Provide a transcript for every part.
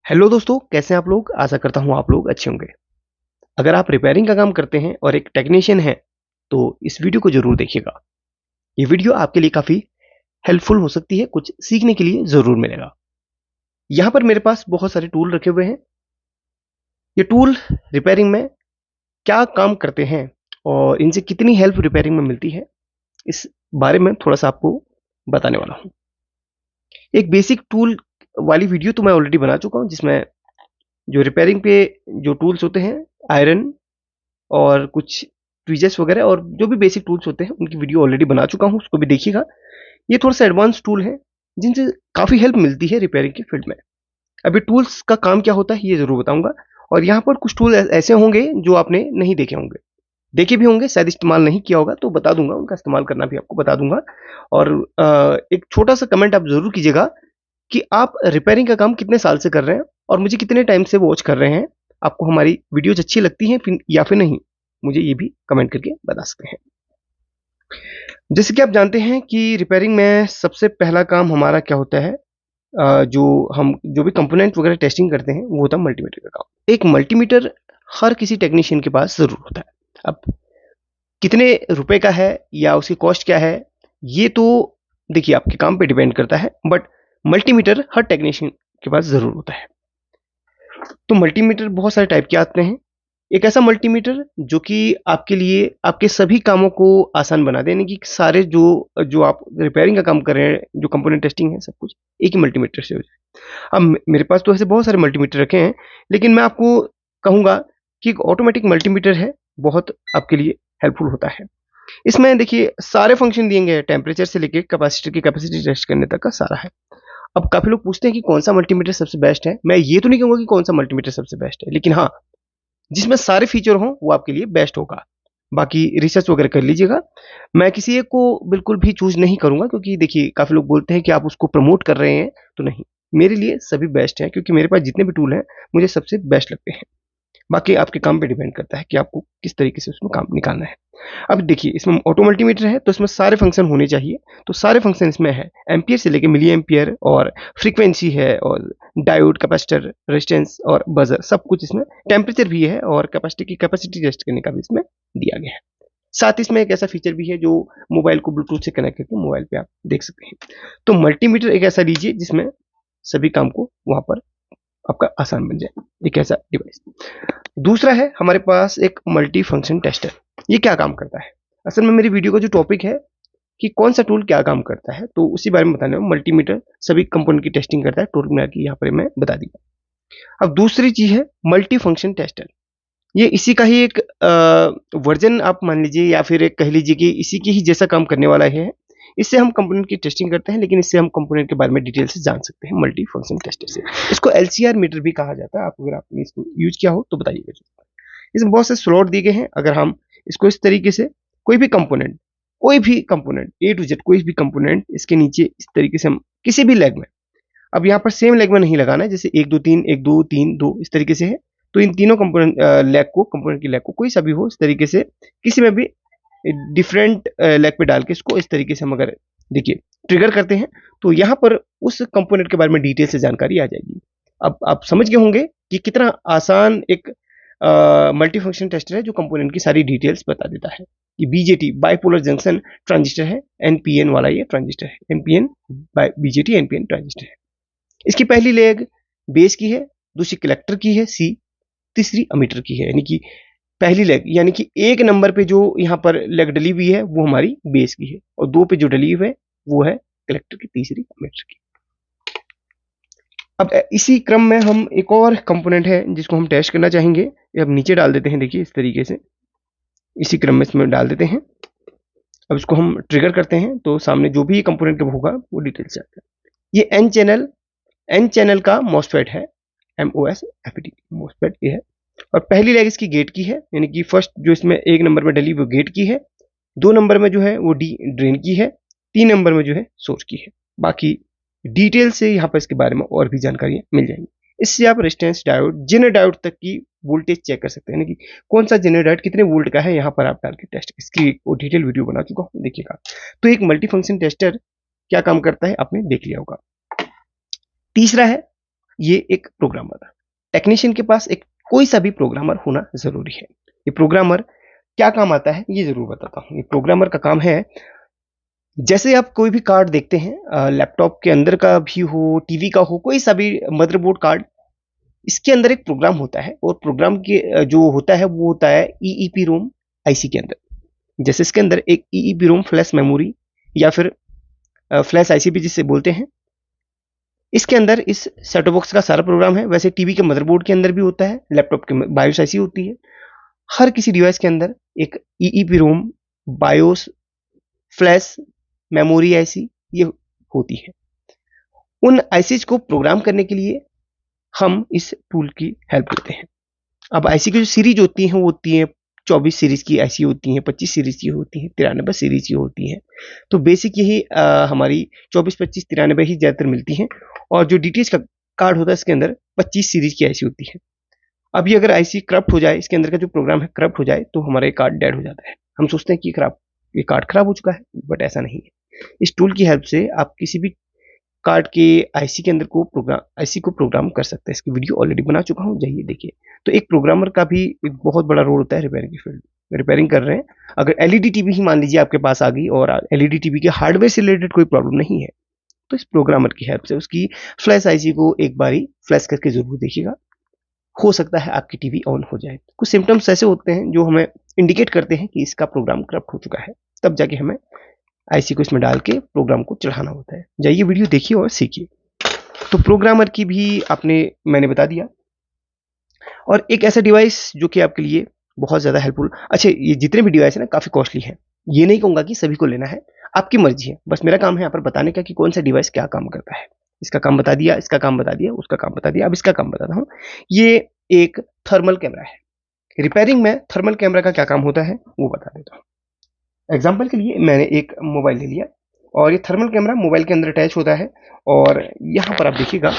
Hello दोस्तों, कैसे हैं आप लोग? आशा करता हूँ आप लोग अच्छे होंगे। अगर आप रिपेयरिंग का काम करते हैं और एक टेक्नीशियन हैं, तो इस वीडियो को ज़रूर देखिएगा। ये वीडियो आपके लिए काफ़ी हेल्पफुल हो सकती है, कुछ सीखने के लिए ज़रूर मिलेगा। यहाँ पर मेरे पास बहुत सारे टूल रखे हुए हैं। ये टूल रिपेयरिंग में क्या काम करते हैं और इनसे कितनी हेल्प रिपेयरिंग में मिलती है, इस बारे में थोड़ा-सा आपको बताने वाला हूँ। एक बेसिक टूल वाली वीडियो तो मैं ऑलरेडी बना चुका हूँ, जिसमें जो रिपेयरिंग पे जो टूल्स होते हैं, आयरन और कुछ ट्वीजर्स वगैरह और जो भी बेसिक टूल्स होते हैं उनकी वीडियो ऑलरेडी बना चुका हूँ, उसको भी देखिएगा। ये थोड़ा सा एडवांस टूल है जिनसे काफ़ी हेल्प मिलती है रिपेयरिंग की फील्ड में। अभी टूल्स का काम क्या होता है ये ज़रूर बताऊंगा। और यहाँ पर कुछ टूल ऐसे होंगे जो आपने नहीं देखे होंगे, देखे भी होंगे शायद इस्तेमाल नहीं किया होगा, तो बता दूंगा उनका इस्तेमाल करना भी आपको बता दूंगा। और एक छोटा सा कमेंट आप ज़रूर कीजिएगा कि आप रिपेयरिंग का काम कितने साल से कर रहे हैं और मुझे कितने टाइम से वॉच कर रहे हैं। आपको हमारी वीडियोज अच्छी लगती हैं या फिर नहीं, मुझे ये भी कमेंट करके बता सकते हैं। जैसे कि आप जानते हैं कि रिपेयरिंग में सबसे पहला काम हमारा क्या होता है, जो भी कंपोनेंट वगैरह टेस्टिंग करते हैं वो होता है मल्टीमीटर का काम। एक मल्टीमीटर हर किसी टेक्नीशियन के पास ज़रूर होता है। अब कितने रुपए का है या उसकी कॉस्ट क्या है, ये तो देखिए आपके काम पे डिपेंड करता है, बट मल्टीमीटर हर टेक्नीशियन के पास ज़रूर होता है। तो मल्टीमीटर बहुत सारे टाइप के आते हैं। एक ऐसा मल्टीमीटर जो कि आपके लिए आपके सभी कामों को आसान बना देने की सारे जो जो आप रिपेयरिंग का काम कर रहे हैं, जो कंपोनेंट टेस्टिंग है, सब कुछ एक ही मल्टीमीटर से हो जाए। अब मेरे पास तो ऐसे बहुत सारे मल्टीमीटर रखे हैं, लेकिन मैं आपको कहूँगा कि एक ऑटोमेटिक मल्टीमीटर है, बहुत आपके लिए हेल्पफुल होता है। इसमें देखिए सारे फंक्शन दिए गए हैं, टेम्परेचर से लेके कैपेसिटर की कैपेसिटी टेस्ट करने तक का सारा है। अब काफ़ी लोग पूछते हैं कि कौन सा मल्टीमीटर सबसे बेस्ट है। मैं ये तो नहीं कहूँगा कि कौन सा मल्टीमीटर सबसे बेस्ट है, लेकिन हाँ, जिसमें सारे फीचर हों वो आपके लिए बेस्ट होगा। बाकी रिसर्च वगैरह कर लीजिएगा। मैं किसी एक को बिल्कुल भी चूज़ नहीं करूँगा, क्योंकि देखिए काफ़ी लोग बोलते हैं कि आप उसको प्रमोट कर रहे हैं, तो नहीं, मेरे लिए सभी बेस्ट हैं, क्योंकि मेरे पास जितने भी टूल हैं मुझे सबसे बेस्ट लगते हैं। बाकी आपके काम पे डिपेंड करता है कि आपको किस तरीके से उसमें काम निकालना है। अब देखिए इसमें ऑटो मल्टीमीटर है, तो इसमें सारे फंक्शन होने चाहिए। तो सारे फंक्शन इसमें है, एम्पियर से लेके मिली एम्पियर, और फ्रीक्वेंसी है, और डायोड, कैपेसिटर, रेजिस्टेंस और बजर, सब कुछ इसमें। टेम्परेचर भी है और कैपेसिटी की कैपेसिटी टेस्ट करने का भी इसमें दिया गया है। साथ ही इसमें एक ऐसा फीचर भी है जो मोबाइल को ब्लूटूथ से कनेक्ट करके मोबाइल पे आप देख सकते हैं। तो मल्टीमीटर एक ऐसा लीजिए जिसमें सभी काम को वहां पर आपका आसान बन जाए, एक ऐसा डिवाइस। दूसरा है हमारे पास एक मल्टी फंक्शन टेस्टर। ये क्या काम करता है? असल में मेरी वीडियो का जो टॉपिक है कि कौन सा टूल क्या काम करता है, तो उसी बारे में बताने में। मल्टीमीटर सभी कंपोनेंट की टेस्टिंग करता है, टूल मिला के यहाँ पर मैं बता दिया। अब दूसरी चीज है मल्टी फंक्शन टेस्टर। ये इसी का ही एक वर्जन आप मान लीजिए, या फिर एक कह लीजिए कि इसी की ही जैसा काम करने वाला है। इससे हम कंपोनेंट की टेस्टिंग करते हैं, लेकिन इससे हम कंपोनेंट के बारे में डिटेल से जान सकते हैं मल्टी फंक्शन टेस्टर से। इसको एलसीआर मीटर भी कहा जाता है। आप अगर आपने इसको यूज किया हो तो बताइएगा। इसमें बहुत से स्लॉट दिए गए हैं। अगर हम इसको इस तरीके से कोई भी कंपोनेंट ए टू जेड कोई भी कंपोनेंट इसके नीचे इस तरीके से हम किसी भी लेग में, अब यहाँ पर सेम लेग में नहीं लगाना है, जैसे 1 2 3 1 2 3 2 इस तरीके से है। तो इन तीनों कंपोनेंट कंपोनेंट की लेग को कोई सा भी हो इस तरीके से किसी में भी डिफरेंट लेग पे डाल के इसको इस तरीके से हम अगर देखिए ट्रिगर करते हैं, तो यहाँ पर उस कंपोनेंट के बारे में डिटेल से जानकारी आ जाएगी। अब आप समझ गए होंगे कि कितना आसान एक मल्टी फंक्शन टेस्टर है जो कंपोनेंट की सारी डिटेल्स बता देता है। कि बीजेटी बाइपोलर जंक्शन ट्रांजिस्टर है, एनपीएन वाला ये ट्रांजिस्टर है, एनपीएन बीजेटी एनपीएन ट्रांजिस्टर है। इसकी पहली लेग बेस की है, दूसरी कलेक्टर की है सी, तीसरी अमीटर की है। यानी कि पहली लेग यानी कि एक नंबर पे जो यहाँ पर लेग डली हुई है वो हमारी बेस की है, और 2 पे जो डली हुई है वो है कलेक्टर की, तीसरी अमीटर की। अब इसी क्रम में हम एक और कंपोनेंट है जिसको हम टेस्ट करना चाहेंगे। ये अब नीचे डाल देते हैं, देखिए इस तरीके से इसी क्रम में इसमें डाल देते हैं। अब इसको हम ट्रिगर करते हैं तो सामने जो भी कंपोनेंट होगा वो डिटेल से आता है। ये एन चैनल का मॉसफेट है, MOSFET मॉसफेट ये है। और पहली लेग इसकी गेट की है, यानी कि फर्स्ट जो इसमें एक नंबर में डली वो गेट की है, 2 नंबर में जो है वो ड्रेन की है, 3 नंबर में जो है सोर्स की है। बाकी डिटेल से यहाँ पर इसके बारे में और भी जानकारियाँ मिल जाएंगी। इससे आप रेजिस्टेंस डायोड, जेनर डायोड तक की वोल्टेज चेक कर सकते हैं, यानी कि कौन सा जेनर डायोड कितने वोल्ट का है, यहाँ पर आप डाल के टेस्ट, इसकी वो डिटेल वीडियो बना चुका हूँ, देखिएगा। तो एक मल्टी फंक्शन टेस्टर क्या काम करता है आपने देख लिया होगा। तीसरा है ये एक प्रोग्रामर, टेक्नीशियन के पास एक कोई सा भी प्रोग्रामर होना जरूरी है। ये प्रोग्रामर क्या काम आता है ये जरूर बताता हूँ। ये प्रोग्रामर का काम है, जैसे आप कोई भी कार्ड देखते हैं, लैपटॉप के अंदर का भी हो, टीवी का हो, कोई सा भी मदरबोर्ड कार्ड, इसके अंदर एक प्रोग्राम होता है और प्रोग्राम के जो होता है वो होता है ईईपी रोम आईसी के अंदर। जैसे इसके अंदर एक ईईपी रोम फ्लैश मेमोरी या फिर फ्लैश आईसी भी जिसे बोलते हैं, इसके अंदर इस सेटअप बॉक्स का सारा प्रोग्राम है। वैसे टीवी के मदरबोर्ड के अंदर भी होता है, लैपटॉप के बायोस आईसी होती है। हर किसी डिवाइस के अंदर एक ईईपी रोम, बायोस, फ्लैश मेमोरी आईसी ये होती है। उन आईसीज को प्रोग्राम करने के लिए हम इस टूल की हेल्प लेते हैं। अब आईसी की जो सीरीज होती हैं वो होती है 24 सीरीज की आईसी होती हैं, 25 सीरीज की होती हैं, 93 सीरीज की होती हैं। तो बेसिक यही हमारी 24, 25, 93 ही ज़्यादातर मिलती हैं। और जो डीटीएच का कार्ड होता है इसके अंदर 25 सीरीज की आईसी होती है। अब ये अगर आईसी करप्ट हो जाए, इसके अंदर का जो प्रोग्राम है करप्ट हो जाए, तो हमारा कार्ड डेड हो जाता है। हम सोचते हैं कि ये कार्ड खराब हो चुका है, बट ऐसा नहीं है। इस टूल की हेल्प से आप किसी भी कार्ड के आईसी के अंदर आईसी को प्रोग्राम कर सकते हैं। इसकी वीडियो ऑलरेडी बना चुका हूं, जाइए देखिए। तो एक प्रोग्रामर का भी एक बहुत बड़ा रोल होता है रिपेयरिंग की फील्ड में। रिपेयरिंग कर रहे हैं, अगर एलईडी टीवी ही मान लीजिए आपके पास आ गई और एलईडी टीवी के हार्डवेयर से रिलेटेड कोई प्रॉब्लम नहीं है, तो इस प्रोग्रामर की हेल्प से उसकी फ्लैश आईसी को एक बारी फ्लैश करके जरूर देखिएगा। हो सकता है आपकी टीवी ऑन हो जाए। कुछ सिम्टम्स ऐसे होते हैं जो हमें इंडिकेट करते हैं कि इसका प्रोग्राम करप्ट हो चुका है, तब जाके हमें आईसी को इसमें डाल के प्रोग्राम को चढ़ाना होता है। जाइए वीडियो देखिए और सीखिए। तो प्रोग्रामर की भी मैंने बता दिया। और एक ऐसा डिवाइस जो कि आपके लिए बहुत ज़्यादा हेल्पफुल, अच्छा ये जितने भी डिवाइस है ना काफ़ी कॉस्टली है, ये नहीं कहूँगा कि सभी को लेना है, आपकी मर्जी है। बस मेरा काम है यहाँ पर बताने का कि कौन सा डिवाइस क्या काम करता है। इसका काम बता दिया, इसका काम बता दिया, उसका काम बता दिया। अब इसका काम बताता हूँ। ये एक थर्मल कैमरा है। रिपेयरिंग में थर्मल कैमरा का क्या काम होता है वो बता देता हूँ। एग्जाम्पल के लिए मैंने एक मोबाइल ले लिया और ये थर्मल कैमरा मोबाइल के अंदर अटैच होता है। और यहाँ पर आप देखिएगा,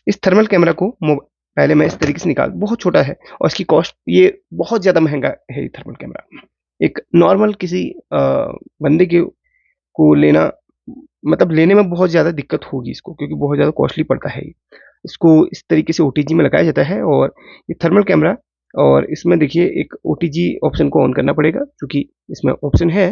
इस थर्मल कैमरा को पहले मैं इस तरीके से निकाल, बहुत छोटा है और इसकी कॉस्ट ये बहुत ज़्यादा महंगा है। ये थर्मल कैमरा एक नॉर्मल किसी बंदे के को लेना, मतलब लेने में बहुत ज़्यादा दिक्कत होगी इसको, क्योंकि बहुत ज़्यादा कॉस्टली पड़ता है। इसको इस तरीके से ओटीजी में लगाया जाता है और ये थर्मल कैमरा, और इसमें देखिए एक ओटीजी ऑप्शन को ऑन करना पड़ेगा, क्योंकि इसमें ऑप्शन है।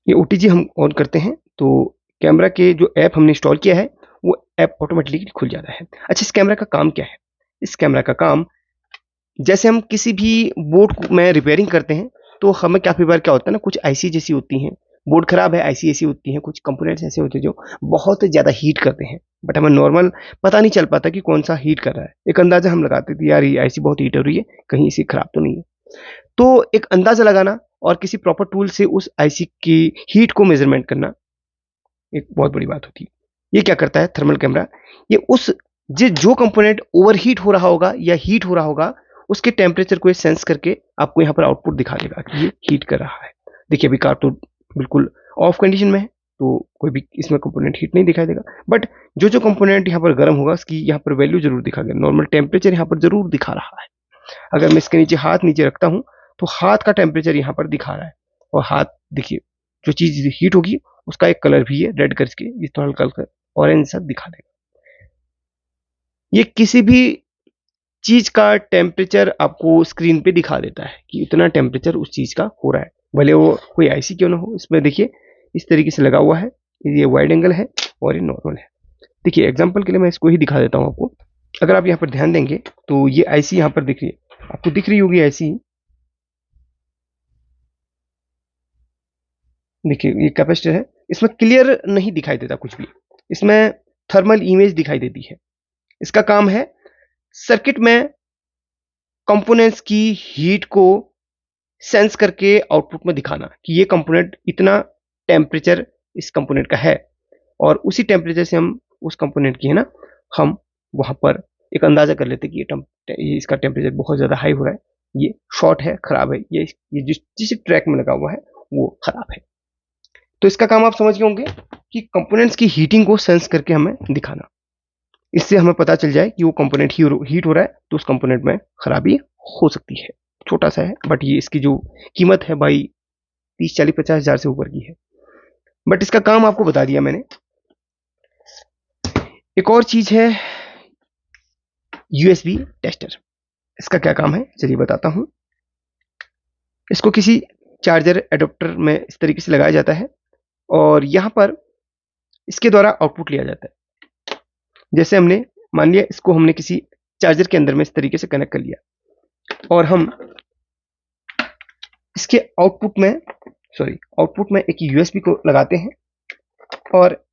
ये ओटीजी हम ऑन करते हैं तो कैमरा के जो ऐप हमने इंस्टॉल किया है वो ऐप ऑटोमेटिकली खुल जाता है। अच्छा, इस कैमरा का काम क्या है? इस कैमरा का काम, जैसे हम किसी भी बोर्ड में रिपेयरिंग करते हैं तो हमें काफ़ी बार क्या होता है ना, कुछ आईसी जैसी होती हैं, बोर्ड खराब है आईसी ऐसी होती हैं, कुछ कंपोनेंट्स ऐसे होते हैं जो बहुत ज़्यादा हीट करते हैं, बट हमें नॉर्मल पता नहीं चल पाता कि कौन सा हीट कर रहा है। एक अंदाजा हम लगाते थे, यार ये आईसी बहुत हीट हो रही है, कहीं इसी खराब तो नहीं है। तो एक अंदाजा लगाना और किसी प्रॉपर टूल से उस आईसी की हीट को मेजरमेंट करना एक बहुत बड़ी बात होती है। ये क्या करता है थर्मल कैमरा, ये उस जो कंपोनेंट ओवरहीट हो रहा होगा या हीट हो रहा होगा उसके टेम्परेचर को सेंस करके आपको यहाँ पर आउटपुट दिखा देगा कि ये हीट कर रहा है। देखिए अभी कार तो बिल्कुल ऑफ कंडीशन में है, तो कोई भी इसमें कंपोनेंट हीट नहीं दिखाई देगा, बट जो कंपोनेंट यहाँ पर गर्म होगा उसकी यहाँ पर वैल्यू जरूर दिखा देगा। नॉर्मल टेम्परेचर यहाँ पर जरूर दिखा रहा है। अगर मैं इसके नीचे हाथ नीचे रखता हूँ तो हाथ का टेम्परेचर यहाँ पर दिखा रहा है, और हाथ देखिए जो चीज हीट होगी उसका एक कलर भी है रेड करके, ये तो हल्का हल्का ऑरेंज सा दिखा देगा। ये किसी भी चीज का टेम्परेचर आपको स्क्रीन पे दिखा देता है कि इतना टेम्परेचर उस चीज का हो रहा है, भले वो कोई आईसी क्यों ना हो। इसमें देखिए इस तरीके से लगा हुआ है, ये वाइड एंगल है और ये नॉर्मल है। देखिए एग्जांपल के लिए मैं इसको ही दिखा देता हूँ आपको। अगर आप यहाँ पर ध्यान देंगे तो ये आईसी यहाँ पर दिख रही है, आपको दिख रही होगी आईसी। देखिए ये कैपेसिटर है, इसमें क्लियर नहीं दिखाई देता कुछ भी, इसमें थर्मल इमेज दिखाई देती है। इसका काम है सर्किट में कंपोनेंट्स की हीट को सेंस करके आउटपुट में दिखाना कि ये कंपोनेंट इतना टेम्परेचर इस कंपोनेंट का है, और उसी टेम्परेचर से हम उस कंपोनेंट की है ना, हम वहां पर एक अंदाजा कर लेते कि ये इसका टेम्परेचर बहुत ज़्यादा हाई हो रहा है, ये शॉर्ट है, खराब है, ये जिस ट्रैक में लगा हुआ है वो खराब है। तो इसका काम आप समझ गए होंगे कि कंपोनेंट्स की हीटिंग को सेंस करके हमें दिखाना। इससे हमें पता चल जाए कि वो कंपोनेंट हीट हो रहा है तो उस कंपोनेंट में खराबी हो सकती है। छोटा सा है बट ये इसकी जो कीमत है भाई 30, 40, 50 हज़ार से ऊपर की है, बट इसका काम आपको बता दिया मैंने। एक और चीज है, यूएसबी टेस्टर। इसका क्या काम है चलिए बताता हूं। इसको किसी चार्जर एडोप्टर में इस तरीके से लगाया जाता है और यहां पर इसके द्वारा आउटपुट लिया जाता है। जैसे हमने मान लिया इसको हमने किसी चार्जर के अंदर में इस तरीके से कनेक्ट कर लिया और हम इसके आउटपुट में एक यूएसबी को लगाते हैं और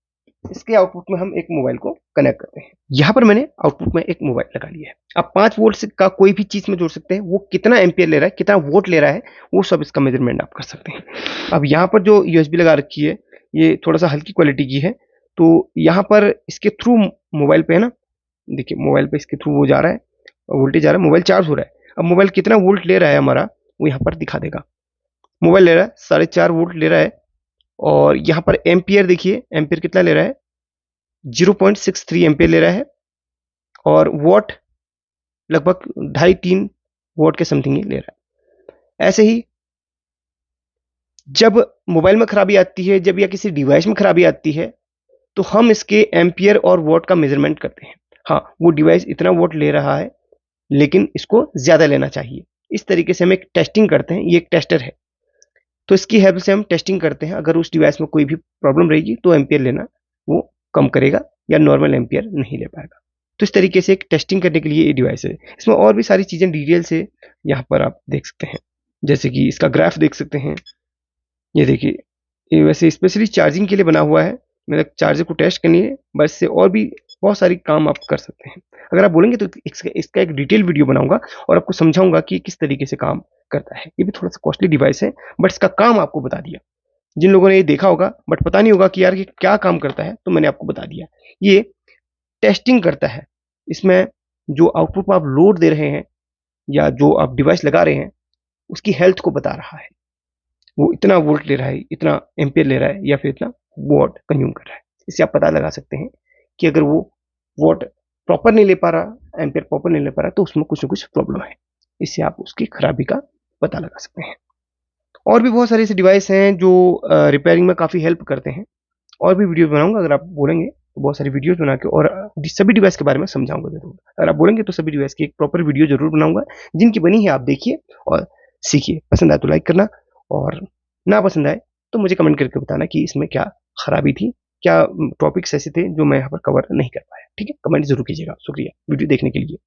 इसके आउटपुट में हम एक मोबाइल को कनेक्ट करते हैं। यहां पर मैंने आउटपुट में एक मोबाइल लगा लिया है। अब 5 वोल्ट का कोई भी चीज में जोड़ सकते हैं, वो कितना एम्पियर ले रहा है, कितना वोल्ट ले रहा है, वो सब इसका मेजरमेंट आप कर सकते हैं। अब यहाँ पर जो यूएसबी लगा रखी है ये थोड़ा सा हल्की क्वालिटी की है, तो यहाँ पर इसके थ्रू मोबाइल पे है ना, देखिए मोबाइल पे इसके थ्रू वो जा रहा है, वोल्टेज आ रहा है, मोबाइल चार्ज हो रहा है। अब मोबाइल कितना वोल्ट ले रहा है हमारा वो यहाँ पर दिखा देगा। मोबाइल ले रहा है 4.5 वोल्ट ले रहा है और यहाँ पर एम्पियर देखिए, एम्पियर कितना ले रहा है, 0.63 एम्पियर ले रहा है और वॉट लगभग 2.5-3 वॉट के समथिंग ही ले रहा है। ऐसे ही जब मोबाइल में खराबी आती है, जब या किसी डिवाइस में खराबी आती है, तो हम इसके एम्पियर और वॉट का मेजरमेंट करते हैं। हाँ, वो डिवाइस इतना वॉट ले रहा है लेकिन इसको ज्यादा लेना चाहिए। इस तरीके से हम एक टेस्टिंग करते हैं, ये एक टेस्टर है, तो इसकी हेल्प से हम टेस्टिंग करते हैं। अगर उस डिवाइस में कोई भी प्रॉब्लम रहेगी तो एम्पियर लेना वो कम करेगा या नॉर्मल एम्पियर नहीं ले पाएगा। तो इस तरीके से एक टेस्टिंग करने के लिए ये डिवाइस है। इसमें और भी सारी चीजें डिटेल से यहाँ पर आप देख सकते हैं, जैसे कि इसका ग्राफ देख सकते हैं। ये देखिए, ये वैसे स्पेशली चार्जिंग के लिए बना हुआ है, मतलब चार्जर को टेस्ट करनी है बस, से और भी बहुत सारी काम आप कर सकते हैं। अगर आप बोलेंगे तो इसका एक डिटेल वीडियो बनाऊंगा और आपको समझाऊंगा कि किस तरीके से काम करता है। ये भी थोड़ा सा कॉस्टली डिवाइस है बट इसका काम आपको बता दिया। जिन लोगों ने ये देखा होगा बट पता नहीं होगा कि यार ये क्या काम करता है, तो मैंने आपको बता दिया। ये टेस्टिंग करता है। इसमें जो आउटपुट आप लोड दे रहे हैं या जो आप डिवाइस लगा रहे हैं उसकी हेल्थ को बता रहा है, वो इतना वोल्ट ले रहा है, इतना एम्पियर ले रहा है या फिर इतना वॉट कंज्यूम कर रहा है। इससे आप पता लगा सकते हैं कि अगर वो वॉट प्रॉपर नहीं ले पा रहा, एम्पियर प्रॉपर नहीं ले पा रहा, तो उसमें कुछ ना कुछ प्रॉब्लम है। इससे आप उसकी खराबी का पता लगा सकते हैं। और भी बहुत सारे ऐसे डिवाइस हैं जो रिपेयरिंग में काफ़ी हेल्प करते हैं। और भी वीडियो बनाऊंगा, अगर आप बोलेंगे तो बहुत सारी वीडियोस बना के और सभी डिवाइस के बारे में समझाऊंगा जरूर। अगर आप बोलेंगे तो सभी डिवाइस की एक प्रॉपर वीडियो जरूर बनाऊंगा। जिनकी बनी है आप देखिए और सीखिए। पसंद आए तो लाइक करना और ना पसंद आए तो मुझे कमेंट करके बताना कि इसमें क्या खराबी थी, क्या टॉपिक्स ऐसे थे जो मैं यहाँ पर कवर नहीं कर पाया। ठीक है, कमेंट जरूर कीजिएगा। शुक्रिया वीडियो देखने के लिए।